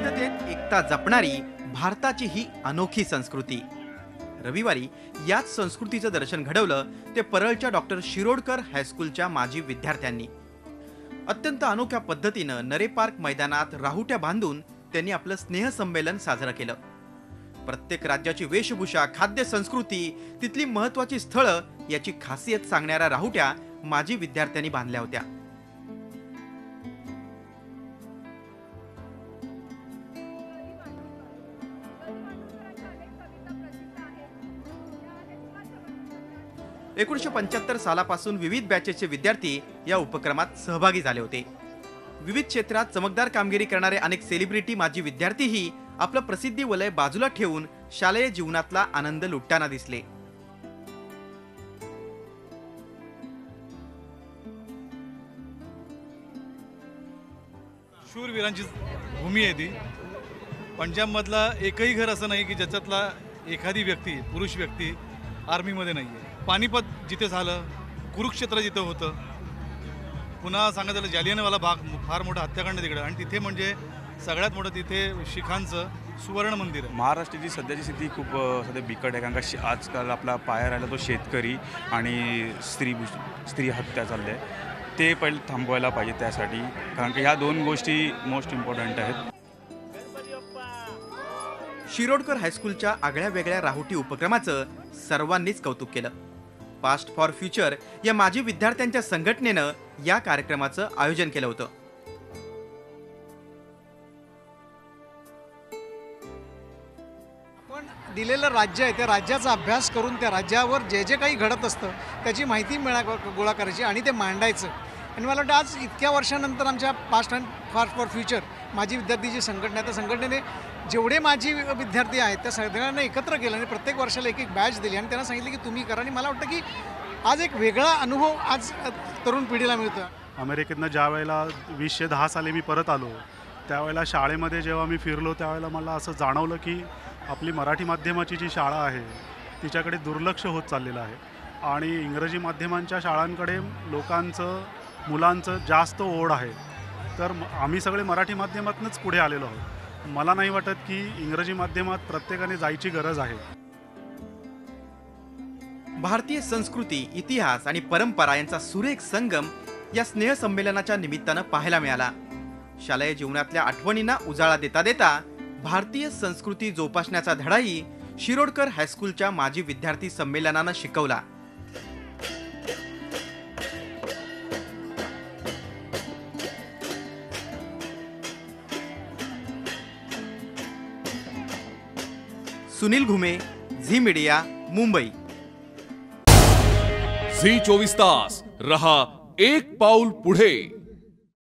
विविधतेत एकता जपणारी भारताची ही अनोखी संस्कृती। रविवारी याच संस्कृतीचं दर्शन घडवलं ते परळच्या डॉक्टर शिरोडकर हायस्कूलच्या माजी विद्यार्थ्यांनी। अत्यंत अनोख्या पद्धतीनं नरे पार्क मैदानात राहुट्या बांधून त्यांनी आपलं स्नेहसंमेलन साजरं केलं। प्रत्येक राज्याची वेशभूषा, खाद्य संस्कृती, तिथली महत्त्वाची स्थळं याची खासियत सांगणाऱ्या राहुट्या माजी विद्यार्थ्यांनी बांधल्या होत्या। एकोणीसशे 75 सालापासून विविध बॅचेसचे विद्यार्थी या उपक्रमात सहभागी झाले होते। विविध क्षेत्रात चमकदार कामगिरी करणारे अनेक सेलिब्रिटी माजी विद्यार्थीही आपलं प्रसिद्धी वलय बाजूला ठेवून शालेय जीवनातला आनंद लुटताना दिसले। शूरवीरांची भूमी आहे ती। पंजाबमधला एकही घर असं नाही की ज्याच्यातला एखादी व्यक्ती, पुरुष व्यक्ती आर्मीमध्ये नाही आहे। पानिपत जिथे झालं, कुरुक्षेत्र जिथे होतं, पुन्हा सांगायचं झालं जालियनवाला बाग, फार मोठं हत्याकांड तिकडं, आणि तिथे म्हणजे सगळ्यात मोठं तिथे शिखांचं सुवर्ण मंदिर आहे। महाराष्ट्राची सध्याची स्थिती खूप सध्या बिकट आहे, कारण का आजकाल आपला पाया राहिला तो शेतकरी आणि स्त्री हत्या चालली आहे। ते पहिले थांबवायला पाहिजे त्यासाठी, कारण की ह्या दोन गोष्टी मोस्ट इम्पॉर्टंट आहेत। शिरोडकर हायस्कूलच्या आगळ्या वेगळ्या राहुटी उपक्रमाचं सर्वांनीच कौतुक केलं। पास्ट फॉर फ्युचर या माजी विद्यार्थ्यांच्या संघटनेनं या कार्यक्रमाचं आयोजन केलं होतं। पण दिलेलं राज्य आहे त्या राज्याचा अभ्यास करून त्या राज्यावर जे जे काही घडत असतं त्याची माहिती गोळा करायची आणि ते मांडायचं। आणि मला वाटतं आज इतक्या वर्षानंतर आमच्या past and fast for future माजी विद्यार्थीची संघटना, त्या संघटनेने जेवढे माजी विद्यार्थी आहेत त्या सगळ्यांना एकत्र केलं आणि प्रत्येक वर्षाला एक एक बॅच दिली आणि त्यांना सांगितलं की तुम्ही करा। आणि मला वाटतं की आज एक वेगळा अनुभव आज तरुण पिढीला मिळतो। अमेरिकेतनं ज्या वेळेला 2010 साली मी परत आलो, त्यावेळेला शाळेमध्ये जेव्हा मी फिरलो त्यावेळेला मला असं जाणवलं की आपली मराठी माध्यमाची जी शाळा आहे तिच्याकडे दुर्लक्ष होत चाललेलं आहे आणि इंग्रजी माध्यमांच्या शाळांकडे मुलांचं जास्त ओढ आहे। तर आम्ही सगळे मराठी माध्यमातूनच पुढे आलेलो आहोत। मला नाही वाटत की इंग्रजी माध्यमात प्रत्येकाने जायची गरज आहे। भारतीय संस्कृती, इतिहास आणि परंपरा यांचा सुरेख संगम या स्नेहसंमेलनाच्या निमित्तानं पाहायला मिळाला। शालेय जीवनातल्या आठवणींना उजाळा देता देता भारतीय संस्कृती जोपासण्याचा धडाही शिरोडकर हायस्कूलच्या माजी विद्यार्थी संमेलनानं शिकवला। सुनील घुमे, झी मीडिया, मुंबई। झी 24 तास रहा एक पाऊल पुढे।